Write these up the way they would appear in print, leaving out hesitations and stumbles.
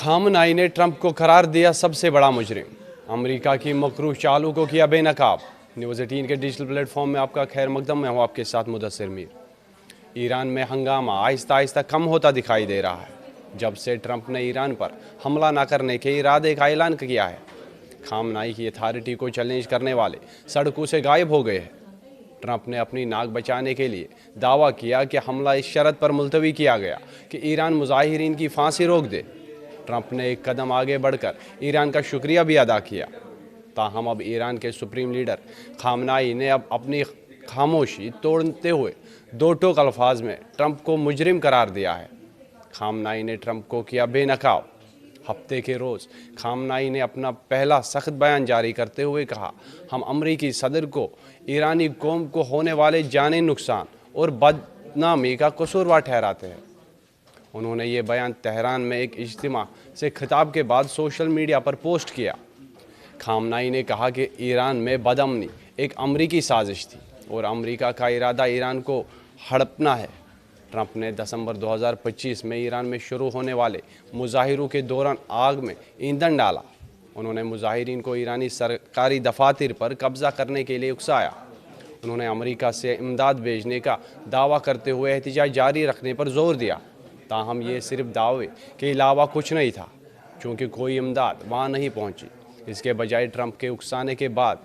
खामनाई ने ट्रंप को करार दिया सबसे बड़ा मुजरिम। अमेरिका की मकरूह चालों को किया बेनकाब। न्यूज़ 18 के डिजिटल प्लेटफॉर्म में आपका खैर मकदम। मैं हूँ आपके साथ मुदस्सिर मीर। ईरान में हंगामा आहिस्ता आहिस्ता कम होता दिखाई दे रहा है जब से ट्रंप ने ईरान पर हमला न करने के इरादे का ऐलान किया है। खामनाई की अथॉरिटी को चैलेंज करने वाले सड़कों से गायब हो गए हैं। ट्रंप ने अपनी नाक बचाने के लिए दावा किया कि हमला इस शर्त पर मुलतवी किया गया कि ईरान मुजाहिरीन की फांसी रोक दे। ट्रंप ने एक कदम आगे बढ़कर ईरान का शुक्रिया भी अदा किया। ताहम अब ईरान के सुप्रीम लीडर खामनाई ने अब अपनी खामोशी तोड़ते हुए दो टोक अल्फाज में ट्रंप को मुजरिम करार दिया है। खामनाई ने ट्रंप को किया बेनकाब। हफ्ते के रोज़ खामनाई ने अपना पहला सख्त बयान जारी करते हुए कहा, हम अमरीकी सदर को ईरानी कौम को होने वाले जानी नुकसान और बदनामी का कसूरवार ठहराते हैं। उन्होंने ये बयान तेहरान में एक इज्तिमा से खिताब के बाद सोशल मीडिया पर पोस्ट किया। खामनाई ने कहा कि ईरान में बदअमनी एक अमरीकी साजिश थी और अमरीका का इरादा ईरान को हड़पना है। ट्रंप ने दिसंबर 2025 में ईरान में शुरू होने वाले मुजाहिरों के दौरान आग में ईंधन डाला। उन्होंने मुजाहिरीन को ईरानी सरकारी दफातर पर कब्जा करने के लिए उकसाया। उन्होंने अमेरिका से इमदाद भेजने का दावा करते हुए एहतजाज जारी रखने पर जोर दिया। ताहम ये सिर्फ दावे के अलावा कुछ नहीं था, क्योंकि कोई इमदाद वहाँ नहीं पहुँची। इसके बजाय ट्रंप के उकसाने के बाद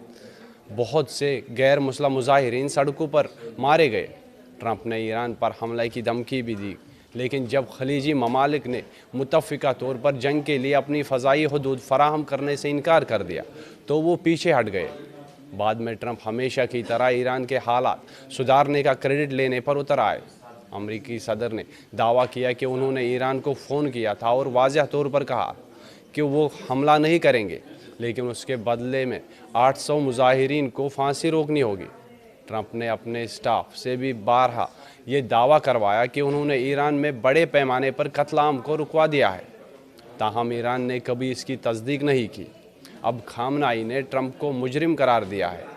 बहुत से गैर मुस्लिम मुजाहिरीन सड़कों पर मारे गए। ट्रंप ने ईरान पर हमले की धमकी भी दी, लेकिन जब खलीजी ममालिक ने मुतफ़िका तौर पर जंग के लिए अपनी फ़ज़ाई हदूद फराहम करने से इनकार कर दिया तो वो पीछे हट गए। बाद में ट्रंप हमेशा की तरह ईरान के हालात सुधारने का क्रेडिट लेने पर उतर आए। अमरीकी सदर ने दावा किया कि उन्होंने ईरान को फ़ोन किया था और वाज़ह तौर पर कहा कि वो हमला नहीं करेंगे, लेकिन उसके बदले में 800 मुजाहिरीन को फांसी रोकनी होगी। ट्रंप ने अपने स्टाफ से भी बारहा ये दावा करवाया कि उन्होंने ईरान में बड़े पैमाने पर कत्ल-आम को रुकवा दिया है। ताहम ईरान ने कभी इसकी तस्दीक नहीं की। अब खामनाई ने ट्रंप को मुजरिम करार दिया है।